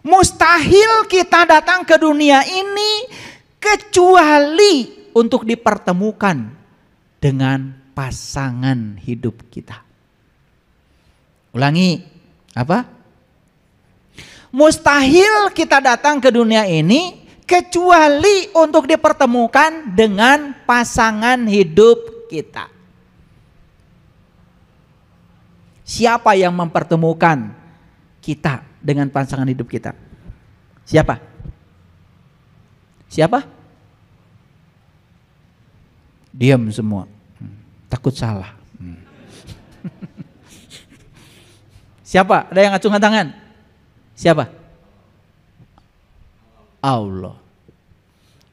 Mustahil kita datang ke dunia ini kecuali untuk dipertemukan dengan pasangan hidup kita. Ulangi, apa? Mustahil kita datang ke dunia ini kecuali untuk dipertemukan dengan pasangan hidup kita. Siapa yang mempertemukan kita dengan pasangan hidup kita? Siapa? Siapa? Diam semua. Takut salah. Siapa? Ada yang acungkan tangan? Siapa? Allah.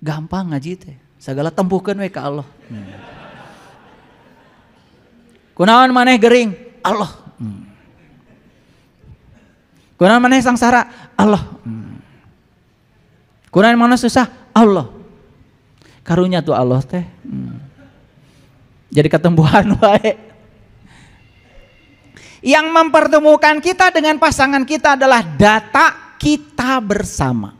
Gampang ngaji teh. Segala tempuhkeun we ka Allah. Kunaon maneh gering? Allah. Kunaon maneh sangsara? Allah. Kunaon maneh susah? Allah. Karunya tuh Allah teh. Jadi ketembuhan wae. Yang mempertemukan kita dengan pasangan kita adalah data kita bersama.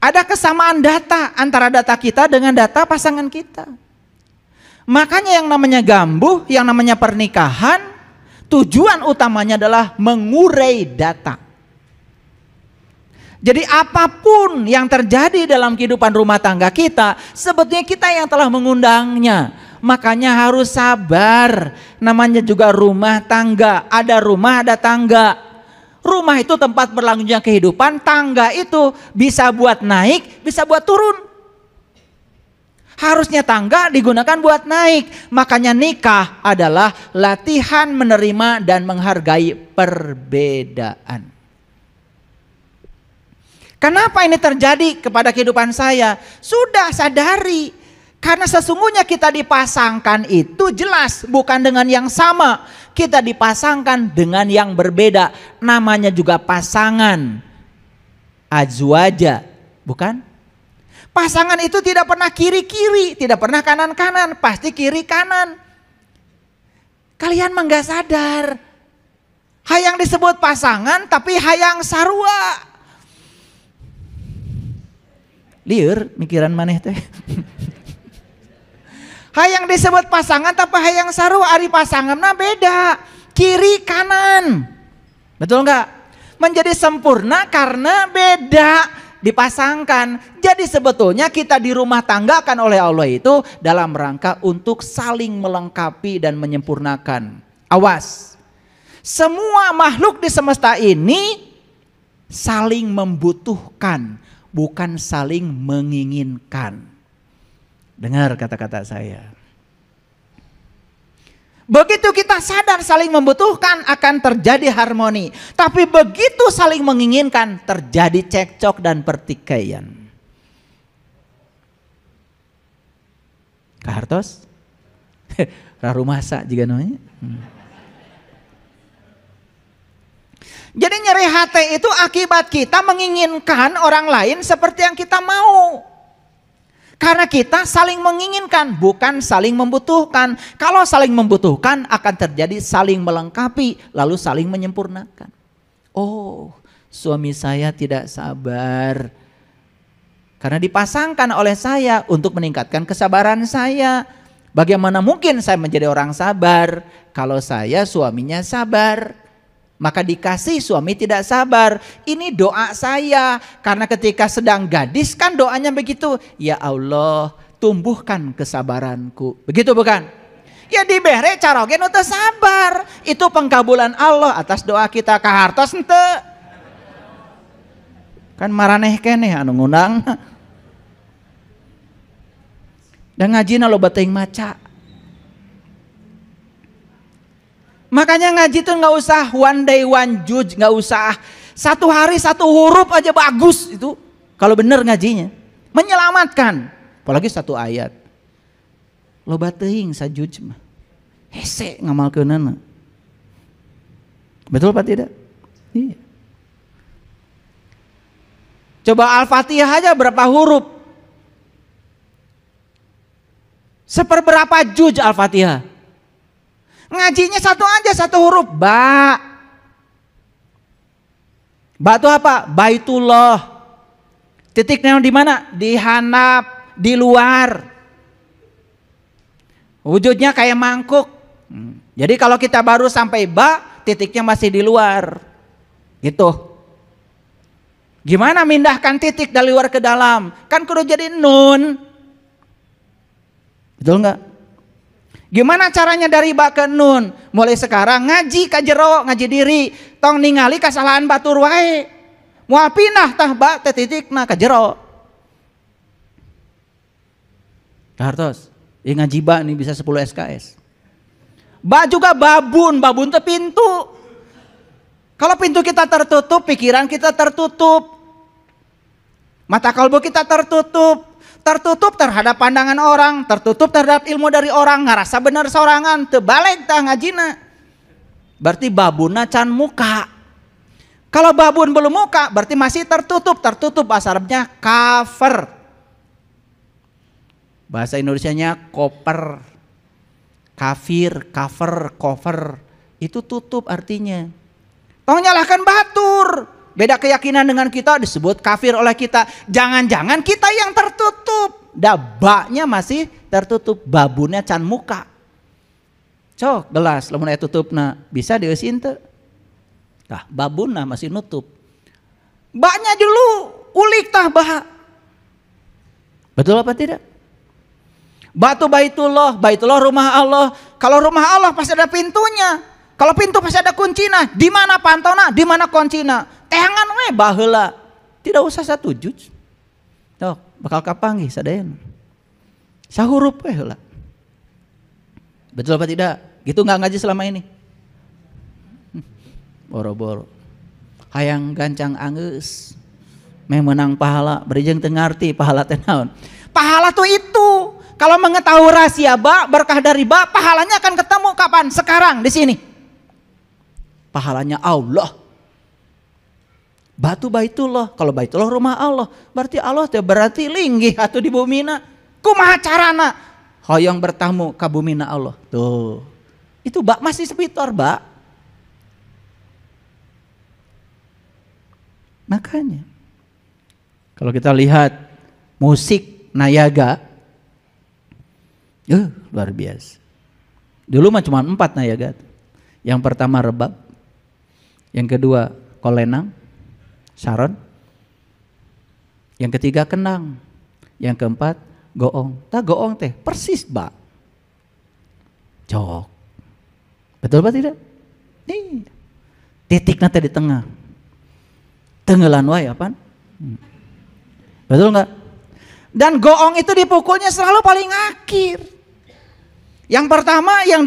Ada kesamaan data antara data kita dengan data pasangan kita. Makanya yang namanya gambuh, yang namanya pernikahan, tujuan utamanya adalah mengurai data. Jadi apapun yang terjadi dalam kehidupan rumah tangga kita, sebetulnya kita yang telah mengundangnya. Makanya harus sabar. Namanya juga rumah tangga. Ada rumah, ada tangga. Rumah itu tempat berlangsungnya kehidupan. Tangga itu bisa buat naik, bisa buat turun. Harusnya tangga digunakan buat naik. Makanya nikah adalah latihan menerima dan menghargai perbedaan. Kenapa ini terjadi kepada kehidupan saya? Sudah sadari. Karena sesungguhnya kita dipasangkan itu jelas bukan dengan yang sama. Kita dipasangkan dengan yang berbeda. Namanya juga pasangan. Azwaja, bukan? Pasangan itu tidak pernah kiri-kiri, tidak pernah kanan-kanan, pasti kiri-kanan. Kalian mah gak sadar. Hayang disebut pasangan tapi hayang sarua. Liur mikiran maneh teh. Hayang disebut pasangan tapi hayang sarua, ari pasanganna beda. Kiri kanan. Betul enggak? Menjadi sempurna karena beda dipasangkan. Jadi sebetulnya kita di rumah tanggakan oleh Allah itu dalam rangka untuk saling melengkapi dan menyempurnakan. Awas. Semua makhluk di semesta ini saling membutuhkan, bukan saling menginginkan. Dengar kata-kata saya. Begitu kita sadar saling membutuhkan akan terjadi harmoni. Tapi begitu saling menginginkan terjadi cekcok dan pertikaian. Kahartos? Rarumasa juga namanya. Jadi nyeri hati itu akibat kita menginginkan orang lain seperti yang kita mau. Karena kita saling menginginkan, bukan saling membutuhkan. Kalau saling membutuhkan akan terjadi saling melengkapi, lalu saling menyempurnakan. Oh, suami saya tidak sabar. Karena dipasangkan oleh saya untuk meningkatkan kesabaran saya. Bagaimana mungkin saya menjadi orang sabar kalau saya suaminya sabar? Maka dikasih suami tidak sabar. Ini doa saya. Karena ketika sedang gadis kan doanya begitu. Ya Allah, tumbuhkan kesabaranku. Begitu bukan? Ya dibere carogen untuk sabar. Itu pengkabulan Allah atas doa kita. Kahartos ente. Kan maraneh keneh anu ngundang. Dan ngajina lo bateng maca. Makanya ngaji tuh nggak usah one day one judge, nggak usah satu hari satu huruf aja bagus itu. Kalau bener ngajinya, menyelamatkan. Apalagi satu ayat. Lo batehing sajudge mah, hese ngamalkeunana. Betul apa tidak? Iya. Coba Al-Fatihah aja berapa huruf? Seperberapa juz Al-Fatihah? Ngajinya satu aja, satu huruf. Ba. Ba itu apa? Baitullah. Titiknya di mana? Di handap, di luar. Wujudnya kayak mangkuk. Jadi kalau kita baru sampai ba, titiknya masih di luar. Gitu. Gimana mindahkan titik dari luar ke dalam? Kan kudu jadi nun. Betul nggak? Gimana caranya dari ba ke nun? Mulai sekarang ngaji ka jero, ngaji diri. Tong ningali kesalahan batur wae. Mau pindah tah ba teh titikna ka jero. Hartos, yang ngaji ba nih bisa 10 SKS. Ba juga babun teh pintu. Kalau pintu kita tertutup, pikiran kita tertutup. Mata kalbu kita tertutup. Tertutup terhadap pandangan orang, tertutup terhadap ilmu dari orang, ngerasa bener sorangan, teu balik tah ngajina. Berarti babunna can muka. Kalau babun belum muka, berarti masih tertutup. Tertutup bahasa Arabnya cover. Bahasa Indonesianya koper. Kafir, cover. Itu tutup artinya. Tong nyalahkan batur. Beda keyakinan dengan kita disebut kafir oleh kita. Jangan-jangan kita yang tertutup. Dabaknya masih tertutup. Babunnya can muka. Cok gelas lamun aya tutupna bisa dieusin teu? Tah babunna masih nutup. Baknya dulu ulik tah bah. Betul apa tidak? Batu Baitullah rumah Allah. Kalau rumah Allah pasti ada pintunya. Kalau pintu pasti ada kuncina. Di mana pantona? Di mana kuncina? Teangan we baheula. Tidak usah satu juz. Tok, bakal kapanggih sadayan. Sahurup we heula. Betul apa tidak? Gitu nggak ngaji selama ini? Boro-boro. Hayang gancang anggeus. Meh menang pahala, berijeng teu ngarti pahala teh naon. Pahala tuh itu. Kalau mengetahui rahasia ba, berkah dari ba, pahalanya akan ketemu kapan? Sekarang di sini. Pahalanya Allah. Batu Baitullah, kalau Baitullah rumah Allah, berarti Allah teh berarti linggih atuh di bumina. Kumaha carana? Hoyong bertamu ka bumina Allah. Tuh. Itu ba masih sepitor ba. Makanya kalau kita lihat musik Nayaga, luar biasa. Dulu mah cuma 4 Nayaga. Yang pertama rebab, yang kedua kolenang, saron, yang ketiga kendang, yang keempat goong. Tah goong teh persis ba. Cok. Betul apa tidak? Nih. Titiknya teh di tengah. Tenggelan wae apaan? Betul enggak? Dan goong itu dipukulnya selalu paling akhir. Yang pertama yang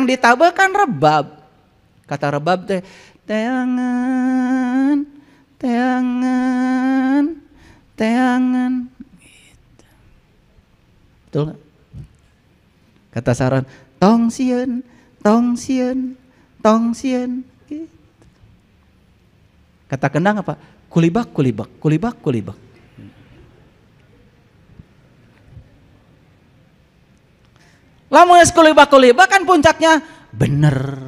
ditabakan rebab. Kata rebab teh teangan. Gitu. Betul enggak? Kata saron tong sieun. Gitu. Kata kendang apa? Kulibak. Lamun geus kulibak kan puncaknya bener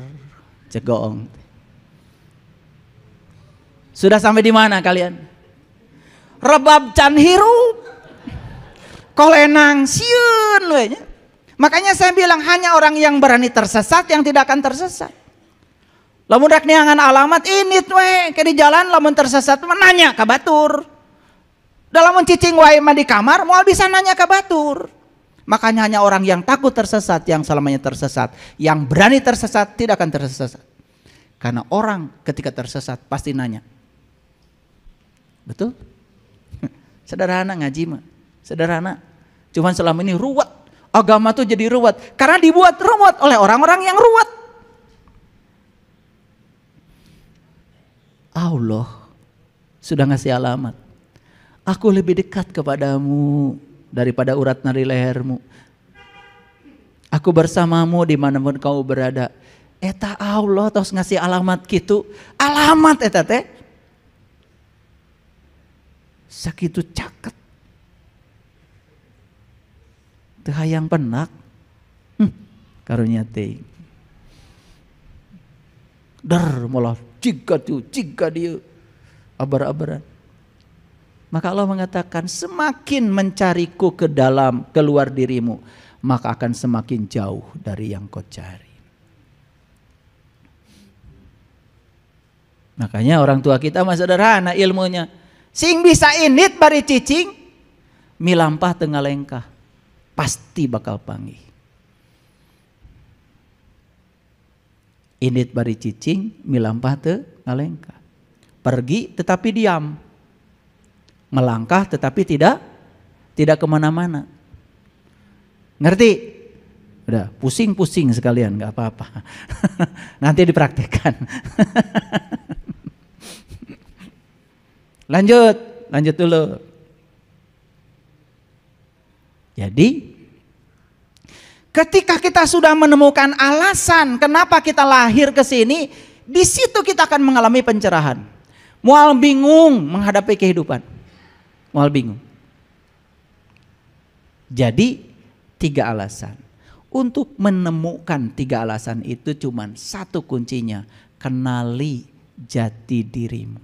cegoong. Sudah sampai di mana kalian? Rebab can hirup. Kolenang sieun we nya. Makanya saya bilang hanya orang yang berani tersesat yang tidak akan tersesat. Lamun rek neangan alamat ini we ke di jalan lamun tersesat nanya ka batur. Lamun cicing wae mah di kamar moal bisa nanya ka batur. Makanya hanya orang yang takut tersesat yang selamanya tersesat, yang berani tersesat tidak akan tersesat. Karena orang ketika tersesat pasti nanya. Betul? Sederhana ngaji mah. Sederhana. Cuman selama ini ruwet. Agama tuh jadi ruwet karena dibuat ruwet oleh orang-orang yang ruwet. Allah sudah ngasih alamat. Aku lebih dekat kepadamu daripada urat nadi lehermu. Aku bersamamu dimanapun kau berada. Eta Allah tos ngasih alamat gitu. Alamat eta teh. Sakitu caket. Teu hayang penak. Karunya teh. Der molah jika dia abar-abaran. Maka Allah mengatakan, semakin mencariku keluar dirimu, maka akan semakin jauh dari yang kau cari. Makanya orang tua kita mah sederhana ilmunya. Sing bisa init bari cicing, milampah tengah lengkah, pasti bakal panggih. Init bari cicing, milampah tengah lengkah. Pergi tetapi diam. Melangkah tetapi tidak kemana-mana. Ngerti? Udah pusing-pusing sekalian, nggak apa-apa. Nanti dipraktekkan. Lanjut dulu. Jadi ketika kita sudah menemukan alasan kenapa kita lahir ke sini, di situ kita akan mengalami pencerahan. Mual bingung menghadapi kehidupan. Mual bingung. Jadi 3 alasan. Untuk menemukan 3 alasan itu cuman satu kuncinya. Kenali jati dirimu.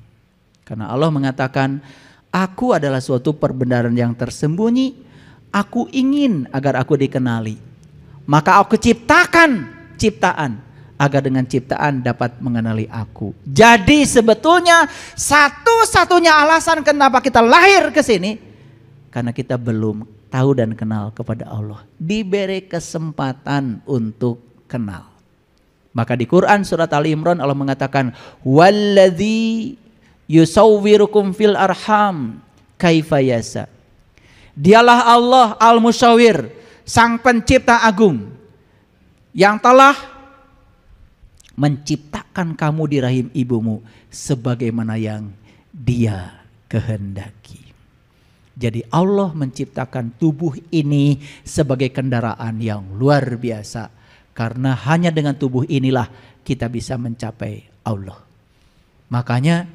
Karena Allah mengatakan, aku adalah suatu perbenaran yang tersembunyi. Aku ingin agar aku dikenali. Maka aku ciptakan ciptaan. Agar dengan ciptaan dapat mengenali aku. Jadi sebetulnya satu-satunya alasan kenapa kita lahir ke sini, karena kita belum tahu dan kenal kepada Allah. Diberi kesempatan untuk kenal. Maka di Quran surat Ali Imran Allah mengatakan, walladzi yusawwirukum fil arham kaifa yasha. Dialah Allah al-Musyawwir, sang pencipta agung, yang telah menciptakan kamu di rahim ibumu sebagaimana yang Dia kehendaki. Jadi Allah menciptakan tubuh ini sebagai kendaraan yang luar biasa. Karena hanya dengan tubuh inilah kita bisa mencapai Allah. Makanya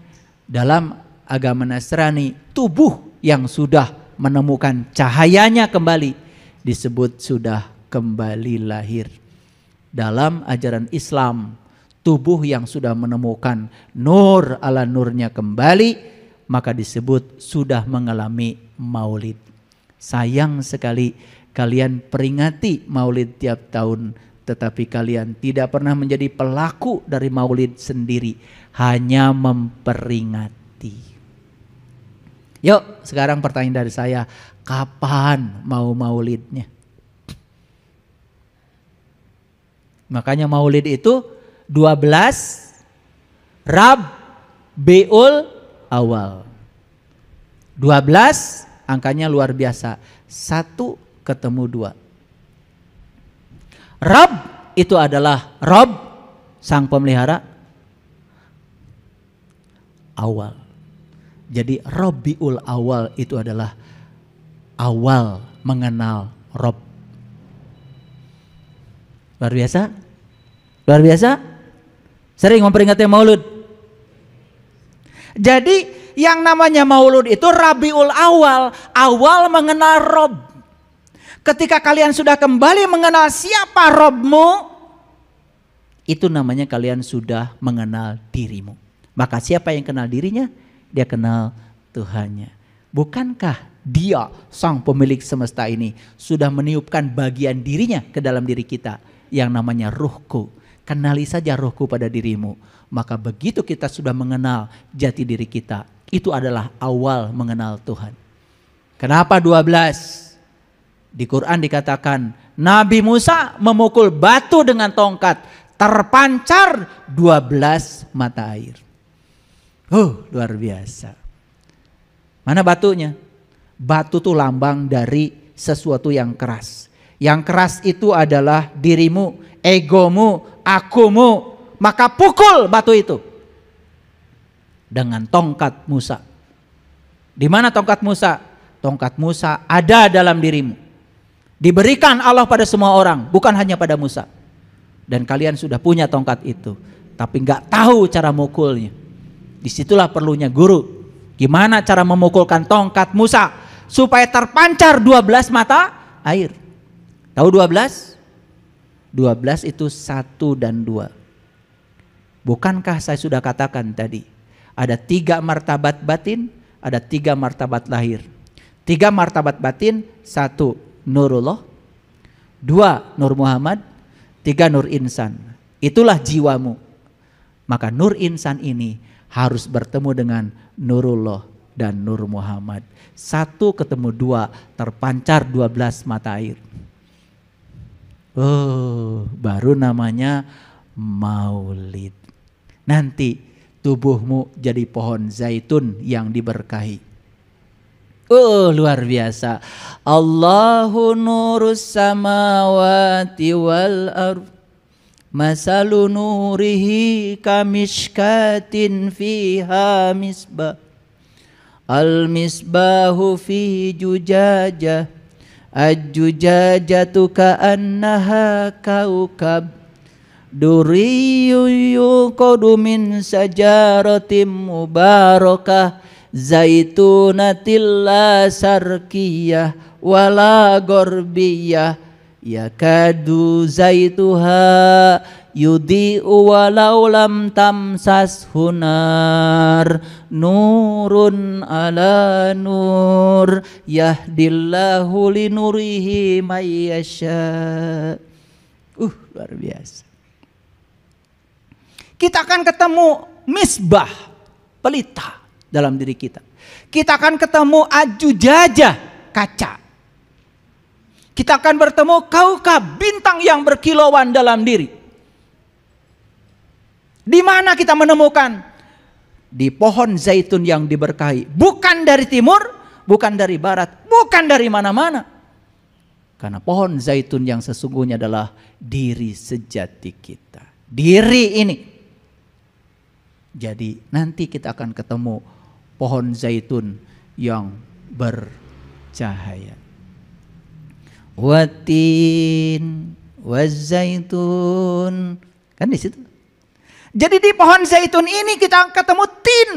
dalam agama Nasrani, tubuh yang sudah menemukan cahayanya kembali disebut sudah kembali lahir. Dalam ajaran Islam, tubuh yang sudah menemukan nur ala nurnya kembali, maka disebut sudah mengalami maulid. Sayang sekali kalian peringati maulid tiap tahun, tetapi kalian tidak pernah menjadi pelaku dari maulid sendiri, hanya memperingati. Yuk sekarang pertanyaan dari saya, kapan mau maulidnya? Makanya maulid itu 12 Rabiul Awal. 12 angkanya luar biasa. 1 ketemu 2. Rab itu adalah Rob, sang pemelihara. Awal. Jadi Rabiul Awal itu adalah awal mengenal Rob. Luar biasa? Luar biasa? Sering memperingati maulud. Jadi yang namanya maulud itu Rabiul Awal, awal mengenal Rob. Ketika kalian sudah kembali mengenal siapa Robmu, itu namanya kalian sudah mengenal dirimu. Maka siapa yang kenal dirinya? Dia kenal Tuhannya. Bukankah Dia, sang pemilik semesta ini, sudah meniupkan bagian dirinya ke dalam diri kita yang namanya ruhku. Kenali saja ruhku pada dirimu. Maka begitu kita sudah mengenal jati diri kita, itu adalah awal mengenal Tuhan. Kenapa 12? Di Quran dikatakan Nabi Musa memukul batu dengan tongkat, terpancar 12 mata air. Luar biasa. Mana batunya? Batu itu lambang dari sesuatu yang keras. Yang keras itu adalah dirimu, egomu, akumu. Maka pukul batu itu dengan tongkat Musa. Di mana tongkat Musa? Tongkat Musa ada dalam dirimu. Diberikan Allah pada semua orang, bukan hanya pada Musa. Dan kalian sudah punya tongkat itu, tapi nggak tahu cara mukulnya. Disitulah perlunya guru. Gimana cara memukulkan tongkat Musa supaya terpancar 12 mata air? Tahu 12? 12 itu 1 dan 2. Bukankah saya sudah katakan tadi, ada 3 martabat batin, ada 3 martabat lahir. 3 martabat batin, 1 Nurullah, 2 Nur Muhammad, 3 Nur Insan. Itulah jiwamu. Maka Nur Insan ini harus bertemu dengan Nurullah dan Nur Muhammad. 1 ketemu 2, terpancar 12 mata air. Oh, baru namanya maulid. Nanti tubuhmu jadi pohon zaitun yang diberkahi. Oh, luar biasa. Allahu nurus samawati wal ardh. Masalu nurihi kamishkatin fiha misbah. Al misbahu fi jujajah. Al-jujajatu ka'annaha kaukab. Duriyyu yuqadu min sajaratim mubarakah. Zaitunatil la sarkiyah wala gorbiyah. Yakadu zaituha yudhi'u walau lam tamsas hunar. Nurun ala nur yahdillahu linurihi mayyasha. Luar biasa. Kita akan ketemu misbah, pelita dalam diri kita. Kita akan ketemu ajujajah, kaca. Kita akan bertemu kaukab, bintang yang berkilauan dalam diri. Di mana kita menemukan? Di pohon zaitun yang diberkahi. Bukan dari timur, bukan dari barat, bukan dari mana-mana. Karena pohon zaitun yang sesungguhnya adalah diri sejati kita. Diri ini. Jadi nanti kita akan ketemu pohon zaitun yang bercahaya. Watin wazaitun, kan di situ. Jadi di pohon zaitun ini kita ketemu tin.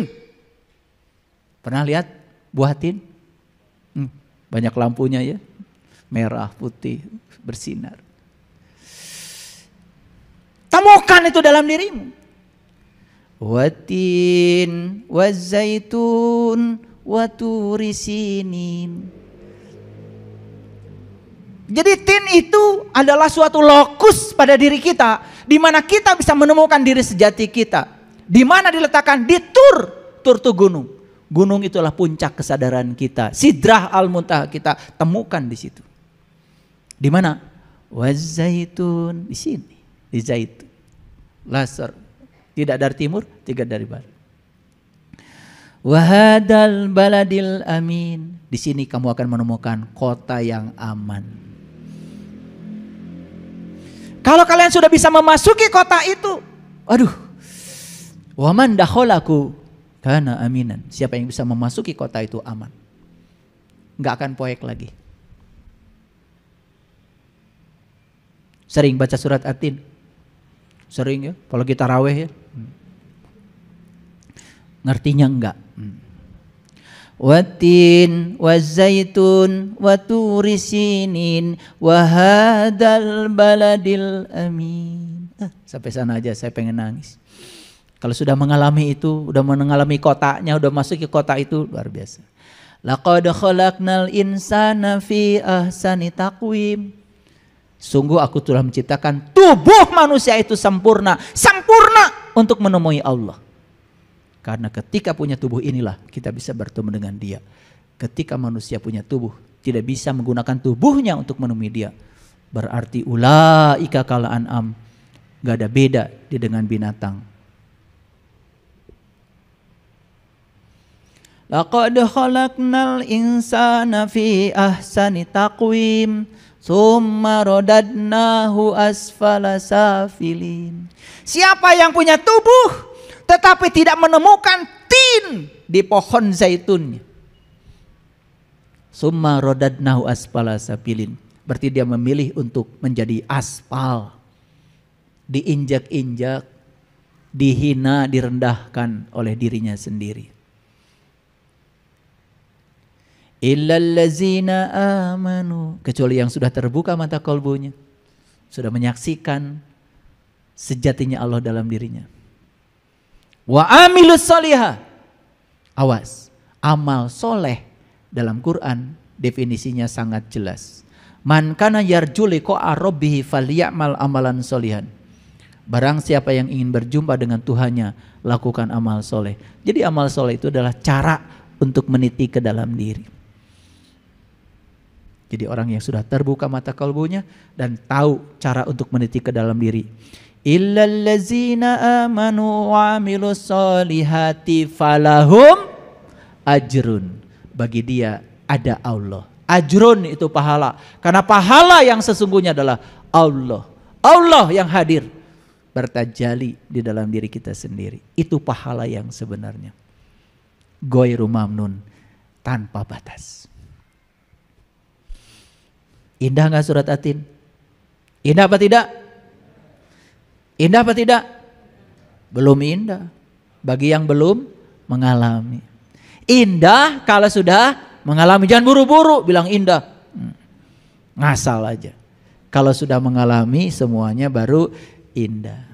Pernah lihat buah tin? Banyak lampunya ya, merah, putih, bersinar. Temukan itu dalam dirimu. Watin wazaitun waturisinin. Jadi tin itu adalah suatu lokus pada diri kita, di mana kita bisa menemukan diri sejati kita. Di mana diletakkan? Di tur itu gunung. Gunung itulah puncak kesadaran kita. Sidrah al-muntaha kita temukan di situ. Di mana? Wazaitun, di sini, di zaitun. Laser, tidak dari timur, tidak dari barat. Wahadal baladil amin. Di sini kamu akan menemukan kota yang aman. Kalau kalian sudah bisa memasuki kota itu, aduh, waman dakholaku kana aminan. Siapa yang bisa memasuki kota itu aman, nggak akan poek lagi. Sering baca surat At-Tin, sering ya. Kalau kita raweh ya, ngertinya enggak. Watin wazaitun waturisinin wahadal baladil amin. Sampai sana aja saya pengen nangis. Kalau sudah mengalami itu, udah mengalami kotanya, udah masuk ke kota itu, luar biasa. Laqad khalaqnal insana fi ahsani taqwim. Sungguh aku telah menciptakan tubuh manusia itu sempurna, sempurna untuk menemui Allah. Karena ketika punya tubuh inilah kita bisa bertemu dengan Dia. Ketika manusia punya tubuh tidak bisa menggunakan tubuhnya untuk menemui Dia, berarti ulaika kal an'am, gak ada beda dia dengan binatang. Laqad khalaqnal insana fi ahsani taqwim summa radadnahu asfala safilin. Siapa yang punya tubuh tetapi tidak menemukan tin di pohon zaitunnya, summa radadnahu asfala safilin, berarti dia memilih untuk menjadi aspal, diinjak-injak, dihina, direndahkan oleh dirinya sendiri. Illallazina amanu, kecuali yang sudah terbuka mata kalbunya, sudah menyaksikan sejatinya Allah dalam dirinya. wa amilus solihah. Awas, amal soleh dalam Quran definisinya sangat jelas. Man kana yarju liqa'a rabbih falyamal amalan solihan. Barang siapa yang ingin berjumpa dengan Tuhannya, lakukan amal soleh. Jadi amal soleh itu adalah cara untuk meniti ke dalam diri. Jadi orang yang sudah terbuka mata kalbunya dan tahu cara untuk meniti ke dalam diri. Illal ladzina amanu wa amilus solihati falahum ajrun. Bagi dia ada Allah. Ajrun itu pahala. Karena pahala yang sesungguhnya adalah Allah. Allah yang hadir bertajali di dalam diri kita sendiri. Itu pahala yang sebenarnya. Ghairu mamnun, tanpa batas. Indah gak surat Atin? Indah apa tidak? Indah apa tidak? Belum indah. Bagi yang belum mengalami. Indah kalau sudah mengalami. Jangan buru-buru bilang indah. Ngasal aja. Kalau sudah mengalami semuanya baru indah.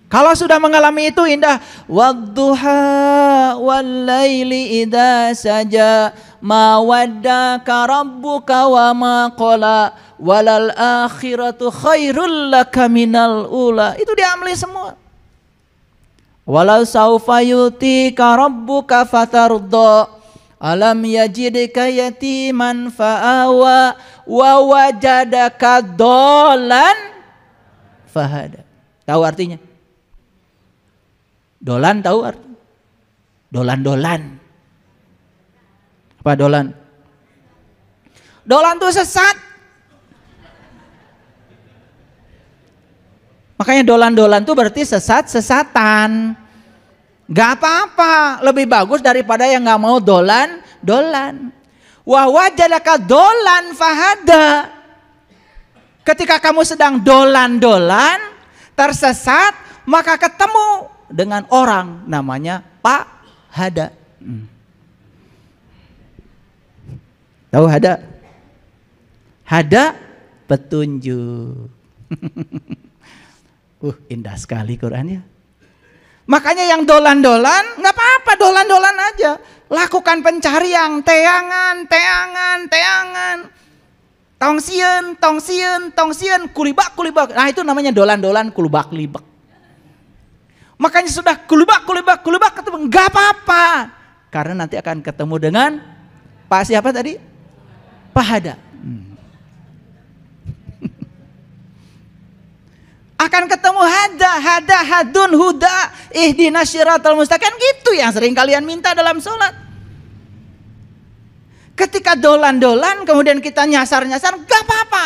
Kalau sudah mengalami itu indah. Wadduha wallaili idza saja ma waddaka rabbuka wa ma qala walal akhiratu khairul laka minal ula. Itu diambil semua. Walau saufa yutika rabbuka fatardha alam yajidka yatiman fa'awa wa wajadaka dolan fahada. Tahu artinya? Dolan tahu artinya? Dolan-dolan. Apa dolan? Dolan itu sesat. Makanya dolan-dolan itu berarti sesat-sesatan. Gak apa-apa, lebih bagus daripada yang gak mau dolan-dolan. Wa wajadaka dolan fahada. Ketika kamu sedang dolan-dolan, tersesat, maka ketemu dengan orang namanya Pak Hada. Tahu Hada? Hada petunjuk. Indah sekali Qurannya. Makanya yang dolan-dolan nggak apa-apa, dolan-dolan aja. Lakukan pencarian, teangan. Tongsian, kulibak. Nah itu namanya dolan-dolan, kulibak-libak. Makanya sudah kulibak ketemu, nggak apa-apa. Karena nanti akan ketemu dengan Pak siapa tadi? Pak Hada. Akan ketemu hadun, huda, ihdinas syiratal mustaqim. Kan gitu yang sering kalian minta dalam sholat. Ketika dolan-dolan kemudian kita nyasar-nyasar, gak apa-apa.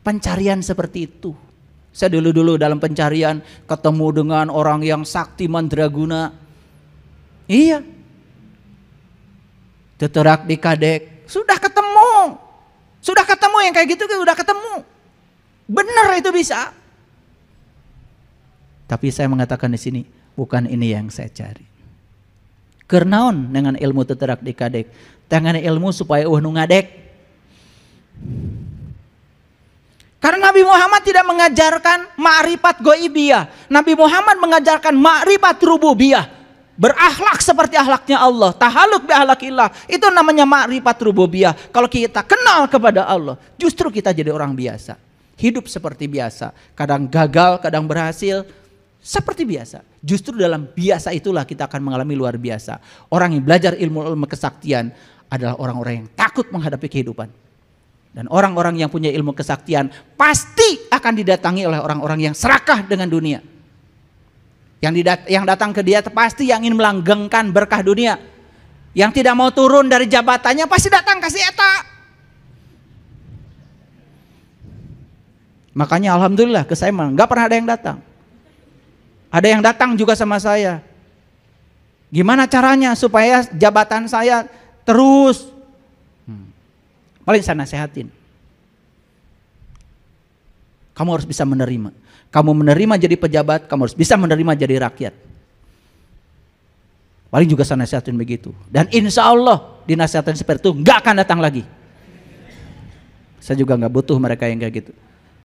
Pencarian seperti itu. Saya dulu dalam pencarian ketemu dengan orang yang sakti mandraguna. Iya. Teterak di kadek. Sudah ketemu yang kayak gitu udah ketemu. Benar itu bisa. Tapi saya mengatakan di sini bukan ini yang saya cari. Kernaon dengan ilmu teterak di kadek. Dengan ilmu supaya nu ngadek. Karena Nabi Muhammad tidak mengajarkan ma'rifat goibiyah. Nabi Muhammad mengajarkan ma'rifat rububiyah. Berakhlak seperti akhlaknya Allah. Tahaluk bi akhlakillah. Itu namanya ma'rifat rububiyah. Kalau kita kenal kepada Allah, justru kita jadi orang biasa. Hidup seperti biasa. Kadang gagal, kadang berhasil. Seperti biasa. Justru dalam biasa itulah kita akan mengalami luar biasa. Orang yang belajar ilmu kesaktian adalah orang-orang yang takut menghadapi kehidupan. Dan orang-orang yang punya ilmu kesaktian pasti akan didatangi oleh orang-orang yang serakah dengan dunia. Yang datang ke dia pasti yang ingin melanggengkan berkah dunia. Yang tidak mau turun dari jabatannya pasti datang kasih eta. Makanya alhamdulillah ke saya nggak pernah ada yang datang. Ada yang datang juga sama saya. Gimana caranya supaya jabatan saya terus? Paling saya nasihatin. Kamu harus bisa menerima. Kamu menerima jadi pejabat, kamu harus bisa menerima jadi rakyat. Paling juga saya nasihatin begitu. Dan insya Allah dinasihatin seperti itu nggak akan datang lagi. Saya juga nggak butuh mereka yang kayak gitu.